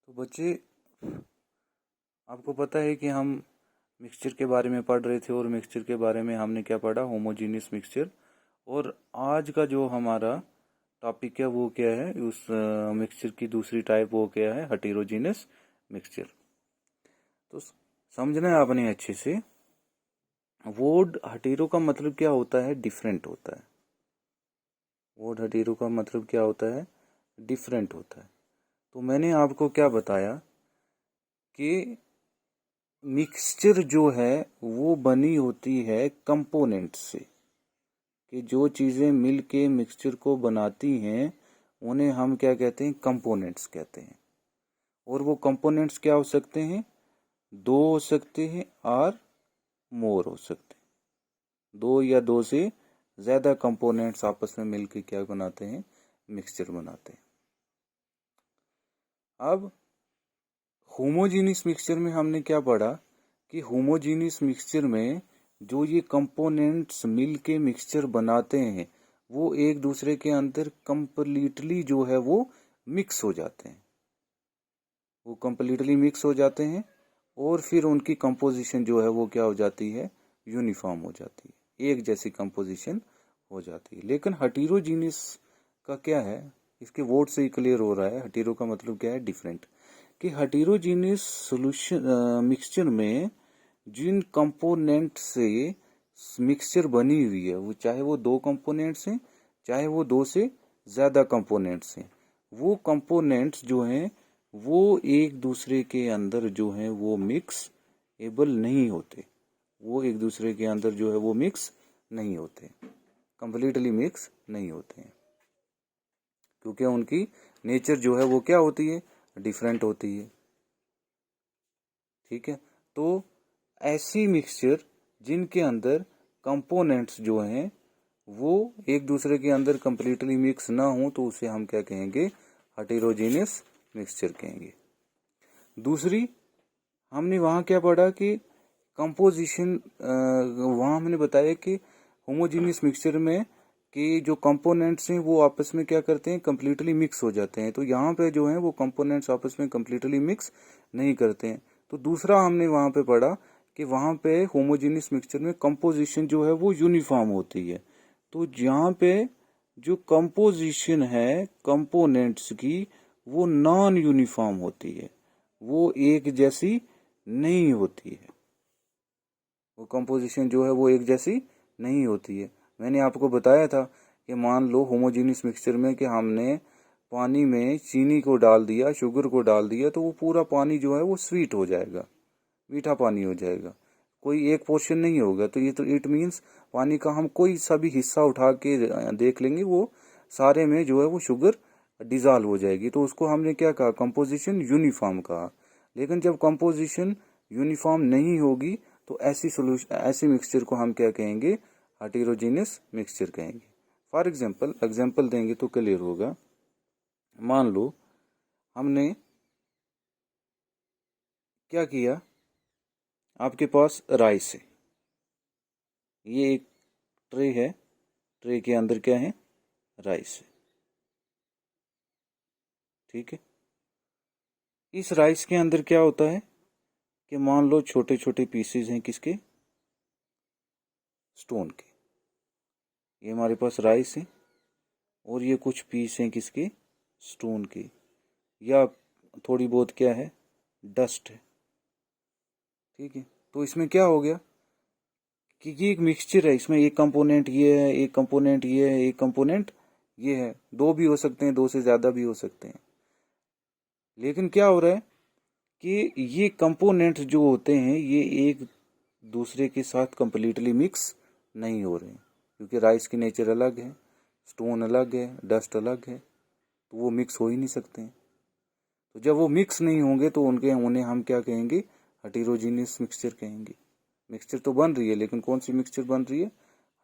तो बच्चे, आपको पता है कि हम मिक्सचर के बारे में पढ़ रहे थे और मिक्सचर के बारे में हमने क्या पढ़ा, होमोजीनियस मिक्सचर। और आज का जो हमारा टॉपिक है वो क्या है, उस मिक्सचर की दूसरी टाइप वो क्या है, हेटेरोजीनियस मिक्सचर। तो समझना है आपने अच्छे से। वर्ड हेटेरो का मतलब क्या होता है, डिफरेंट होता है। वर्ड हेटेरो का मतलब क्या होता है, डिफरेंट होता है। तो मैंने आपको क्या बताया कि मिक्सचर जो है वो बनी होती है कंपोनेंट से, कि जो चीज़ें मिल के मिक्सचर को बनाती हैं उन्हें हम क्या कहते हैं, कंपोनेंट्स कहते हैं। और वो कंपोनेंट्स क्या हो सकते हैं, दो हो सकते हैं और मोर हो सकते हैं। दो या दो से ज़्यादा कंपोनेंट्स आपस में मिलके क्या बनाते हैं, मिक्सचर बनाते हैं। अब होमोजीनियस मिक्सचर में हमने क्या पढ़ा कि होमोजीनियस मिक्सचर में जो ये कंपोनेंट्स मिलके मिक्सचर बनाते हैं वो एक दूसरे के अंदर कंप्लीटली जो है वो मिक्स हो जाते हैं। वो कंप्लीटली मिक्स हो जाते हैं और फिर उनकी कंपोजिशन जो है वो क्या हो जाती है, यूनिफॉर्म हो जाती है, एक जैसी कंपोजिशन हो जाती है। लेकिन हेटेरोजीनियस का क्या है, इसके वर्ड से ही क्लियर हो रहा है। हेटेरो का मतलब क्या है, डिफरेंट। कि हेटेरोजीनियस सॉल्यूशन मिक्सचर में जिन कंपोनेंट से मिक्सचर बनी हुई है, वो चाहे वो दो कंपोनेंट्स हैं चाहे वो दो से ज़्यादा कंपोनेंट्स हैं, वो कंपोनेंट्स जो हैं वो एक दूसरे के अंदर जो है वो मिक्स एबल नहीं होते। वो एक दूसरे के अंदर जो है वो मिक्स नहीं होते, कंप्लीटली मिक्स नहीं होते हैं, क्योंकि उनकी नेचर जो है वो क्या होती है, डिफरेंट होती है। ठीक है। तो ऐसी मिक्सचर जिनके अंदर कंपोनेंट्स जो हैं वो एक दूसरे के अंदर कंप्लीटली मिक्स ना हो तो उसे हम क्या कहेंगे, हेटेरोजीनियस मिक्सचर कहेंगे। दूसरी, हमने वहाँ क्या पढ़ा कि कंपोजिशन, वहाँ हमने बताया कि होमोजीनियस मिक्सचर में कि जो कंपोनेंट्स हैं वो आपस में क्या करते हैं, कंप्लीटली मिक्स हो जाते हैं। तो यहाँ पे जो है वो कंपोनेंट्स आपस में कंप्लीटली मिक्स नहीं करते हैं। तो दूसरा हमने वहाँ पे पढ़ा कि वहाँ पे होमोजीनियस मिक्सचर में कंपोजिशन जो है वो यूनिफॉर्म होती है। तो यहाँ पे जो कंपोजिशन है कंपोनेंट्स की वो नॉन यूनिफॉर्म होती है, वो एक जैसी नहीं होती है। वो कंपोजिशन जो है वो एक जैसी नहीं होती है। मैंने आपको बताया था कि मान लो होमोजीनियस मिक्सचर में कि हमने पानी में चीनी को डाल दिया, शुगर को डाल दिया, तो वो पूरा पानी जो है वो स्वीट हो जाएगा, मीठा पानी हो जाएगा, कोई एक पोर्शन नहीं होगा। तो ये तो इट मीन्स पानी का हम कोई सा भी हिस्सा उठा के देख लेंगे वो सारे में जो है वो शुगर डिजॉल्व हो जाएगी। तो उसको हमने क्या कहा, कंपोजिशन यूनिफॉर्म कहा। लेकिन जब कंपोजिशन यूनिफॉर्म नहीं होगी तो ऐसी सोल्यूशन, ऐसी मिक्सचर को हम क्या कहेंगे, हेटेरोजीनियस मिक्सचर कहेंगे। फॉर एग्जांपल देंगे तो क्लियर होगा। मान लो हमने क्या किया, आपके पास राइस है, ये एक ट्रे है, ट्रे के अंदर क्या है, राइस है। ठीक है। इस राइस के अंदर क्या होता है कि मान लो छोटे छोटे पीसेस हैं, किसके, स्टोन के। ये हमारे पास राइस है और ये कुछ पीस हैं किसके, स्टोन के, या थोड़ी बहुत क्या है, डस्ट है। ठीक है। तो इसमें क्या हो गया कि ये एक मिक्सचर है, इसमें एक कंपोनेंट ये है, एक कंपोनेंट ये है, एक कंपोनेंट ये है। दो भी हो सकते हैं, दो से ज्यादा भी हो सकते हैं। लेकिन क्या हो रहा है कि ये कंपोनेंट्स जो होते हैं ये एक दूसरे के साथ कंप्लीटली मिक्स नहीं हो रहे हैं, क्योंकि राइस की नेचर अलग है, स्टोन अलग है, डस्ट अलग है, तो वो मिक्स हो ही नहीं सकते हैं। तो जब वो मिक्स नहीं होंगे तो उन्हें हम क्या कहेंगे, हेटेरोजीनियस मिक्सचर कहेंगे। मिक्सचर तो बन रही है, लेकिन कौन सी मिक्सचर बन रही है,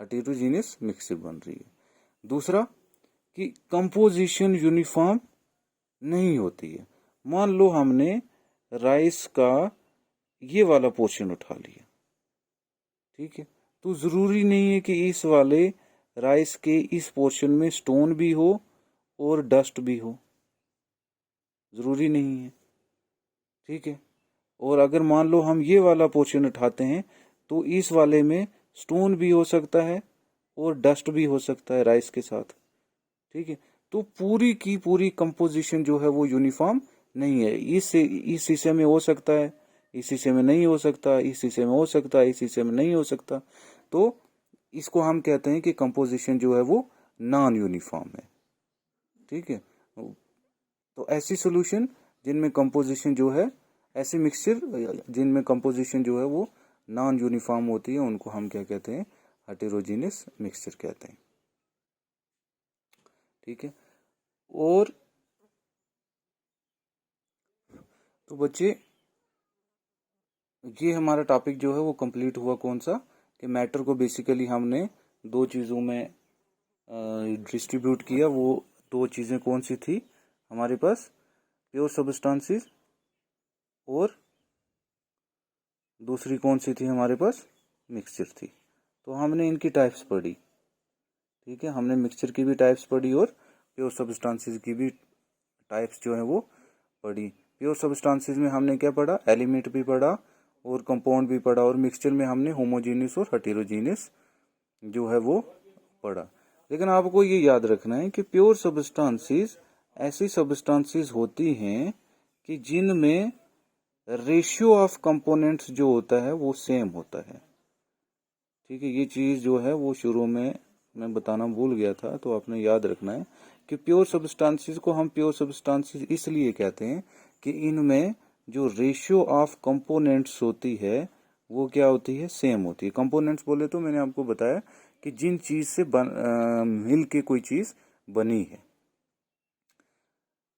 हेटेरोजीनियस मिक्सचर बन रही है। दूसरा कि कंपोजिशन यूनिफॉर्म नहीं होती है। मान लो हमने राइस का ये वाला पोर्शन उठा लिया, ठीक है, तो जरूरी नहीं है कि इस वाले राइस के इस पोर्शन में स्टोन भी हो और डस्ट भी हो, जरूरी नहीं है। ठीक है। और अगर मान लो हम ये वाला पोर्शन उठाते हैं तो इस वाले में स्टोन भी हो सकता है और डस्ट भी हो सकता है राइस के साथ। ठीक है, तो पूरी की पूरी कंपोजिशन जो है वो यूनिफॉर्म नहीं है। इस हिस्से में हो सकता है, इस हिस्से में नहीं हो सकता, इस हिस्से में हो सकता है, इस हिस्से में नहीं हो सकता। तो इसको हम कहते हैं कि कंपोजिशन जो है वो नॉन यूनिफॉर्म है। ठीक है, तो ऐसी सॉल्यूशन जिनमें कंपोजिशन जो है, ऐसे मिक्सचर जिनमें कंपोजिशन जो है वो नॉन यूनिफॉर्म होती है, उनको हम क्या कहते हैं, हेटेरोजीनियस मिक्सचर कहते हैं। ठीक है, और तो बच्चे ये हमारा टॉपिक जो है वो कंप्लीट हुआ। कौन सा, कि मैटर को बेसिकली हमने दो चीज़ों में डिस्ट्रीब्यूट किया। वो दो चीज़ें कौन सी थी हमारे पास, प्योर सब्सटेंसेस, और दूसरी कौन सी थी हमारे पास, मिक्सचर थी। तो हमने इनकी टाइप्स पढ़ी। ठीक है, हमने मिक्सचर की भी टाइप्स पढ़ी और प्योर सब्सटेंसेस की भी टाइप्स जो है वो पढ़ी। प्योर सब्सटेंसेस में हमने क्या पढ़ा, एलिमेंट भी पढ़ा और कंपाउंड भी पढ़ा, और मिक्सचर में हमने होमोजीनियस और हेटेरोजीनियस जो है वो पढ़ा। लेकिन आपको ये याद रखना है कि प्योर सब्सटेंसेस ऐसी सब्सटेंसेस होती हैं कि जिनमें रेशियो ऑफ कंपोनेंट्स जो होता है वो सेम होता है। ठीक है, ये चीज जो है वो शुरू में मैं बताना भूल गया था, तो आपने याद रखना है कि प्योर सब्सटेंसेस को हम प्योर सब्सटेंसेस इसलिए कहते हैं कि इनमें जो रेशियो ऑफ कंपोनेंट्स होती है वो क्या होती है, सेम होती है। कंपोनेंट्स बोले तो मैंने आपको बताया कि जिन चीज से मिल के कोई चीज बनी है।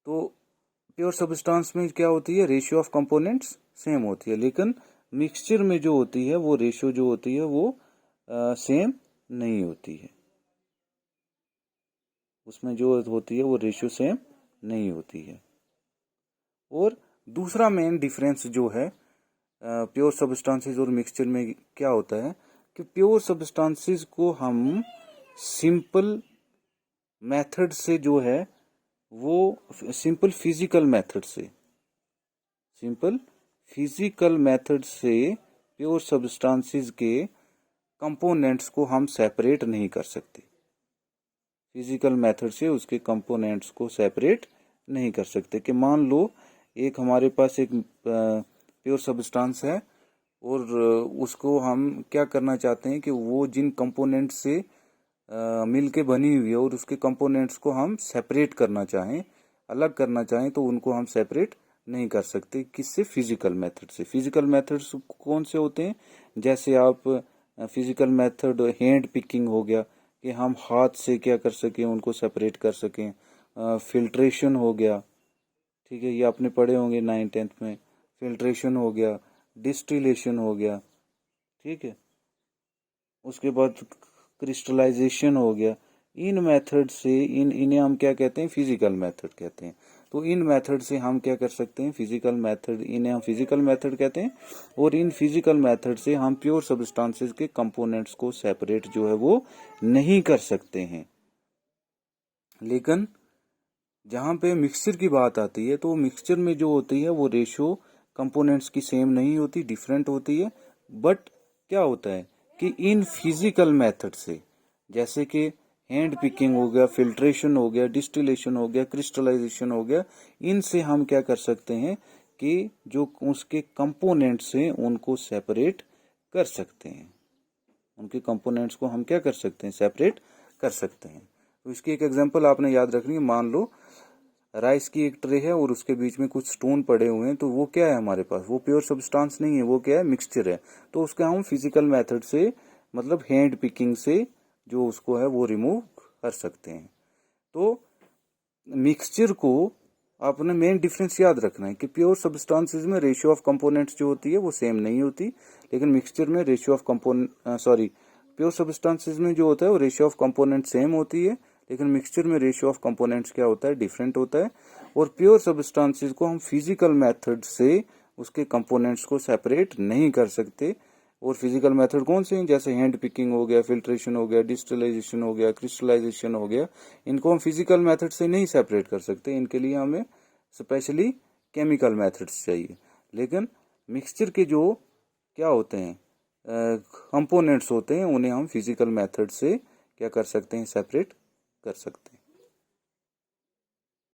तो प्योर सब्सटेंस में क्या होती है, रेशियो ऑफ कंपोनेंट्स सेम होती है। लेकिन मिक्सचर में जो होती है वो रेशियो जो होती है वो सेम नहीं होती है। उसमें जो होती है वो रेशियो सेम नहीं होती है। और दूसरा मेन डिफरेंस जो है प्योर सब्सटेंसेस और मिक्सचर में क्या होता है कि प्योर सब्सटेंसेस को हम सिंपल मेथड से जो है वो सिंपल फिजिकल मेथड से प्योर सब्सटेंसेस के कंपोनेंट्स को हम सेपरेट नहीं कर सकते। फिजिकल मेथड से उसके कंपोनेंट्स को सेपरेट नहीं कर सकते। कि मान लो एक हमारे पास एक प्योर सब्सटेंस है और उसको हम क्या करना चाहते हैं कि वो जिन कंपोनेंट से मिल के बनी हुई है और उसके कंपोनेंट्स को हम सेपरेट करना चाहें, अलग करना चाहें, तो उनको हम सेपरेट नहीं कर सकते। किससे, फिजिकल मेथड से। फिजिकल मेथड्स कौन से होते हैं, जैसे आप फिजिकल मेथड हैंड पिकिंग हो गया, कि हम हाथ से क्या कर सकें, उनको सेपरेट कर सकें। फिल्ट्रेशन हो गया, ठीक है, ये आपने पढ़े होंगे 9th-10th में। फिल्ट्रेशन हो गया, डिस्टिलेशन हो गया, ठीक है, उसके बाद क्रिस्टलाइजेशन हो गया। इन मेथड से इन्हें हम क्या कहते हैं, फिजिकल मेथड कहते हैं। तो इन मेथड से हम क्या कर सकते हैं, फिजिकल मेथड, इन्हें हम फिजिकल मेथड कहते हैं। और इन फिजिकल मेथड से हम प्योर सब्सटेंसेस के कंपोनेंट्स को सेपरेट जो है वो नहीं कर सकते हैं। लेकिन जहाँ पे मिक्सचर की बात आती है तो मिक्सचर में जो होती है वो रेशियो कंपोनेंट्स की सेम नहीं होती, डिफरेंट होती है। बट क्या होता है कि इन फिजिकल मेथड से, जैसे कि हैंड पिकिंग हो गया, फिल्ट्रेशन हो गया, डिस्टिलेशन हो गया, क्रिस्टलाइजेशन हो गया, इनसे हम क्या कर सकते हैं कि जो उसके कंपोनेंट्स हैं उनको सेपरेट कर सकते हैं। उनके कंपोनेंट्स को हम क्या कर सकते हैं, सेपरेट कर सकते हैं। तो इसकी एक एग्जांपल आपने याद रखनी है। मान लो राइस की एक ट्रे है और उसके बीच में कुछ स्टोन पड़े हुए हैं, तो वो क्या है हमारे पास, वो प्योर सब्सटेंस नहीं है, वो क्या है, मिक्सचर है। तो उसका हम फिजिकल मेथड से, मतलब हैंड पिकिंग से जो उसको है वो रिमूव कर सकते हैं। तो मिक्सचर को आपने मेन डिफरेंस याद रखना है कि प्योर सब्सटेंसेस में रेशियो ऑफ कंपोनेंट्स जो होती है वो सेम नहीं होती, लेकिन मिक्सचर में रेशियो ऑफ प्योर सब्सटेंसेस में जो होता है वो रेशियो ऑफ कंपोनेंट सेम होती है, लेकिन मिक्सचर में रेशियो ऑफ कंपोनेंट्स क्या होता है, डिफरेंट होता है। और प्योर सब्सटेंसेस को हम फिजिकल मेथड से उसके कंपोनेंट्स को सेपरेट नहीं कर सकते। और फिजिकल मेथड कौन से हैं, जैसे हैंड पिकिंग हो गया, फिल्ट्रेशन हो गया, डिस्टिलाइजेशन हो गया, क्रिस्टलाइजेशन हो गया, इनको हम फिजिकल मेथड से नहीं सेपरेट कर सकते। इनके लिए हमें स्पेशली केमिकल मेथड्स चाहिए। लेकिन मिक्सचर के जो क्या होते हैं कंपोनेंट्स होते हैं उन्हें हम फिजिकल मेथड से क्या कर सकते हैं, सेपरेट कर सकते हैं।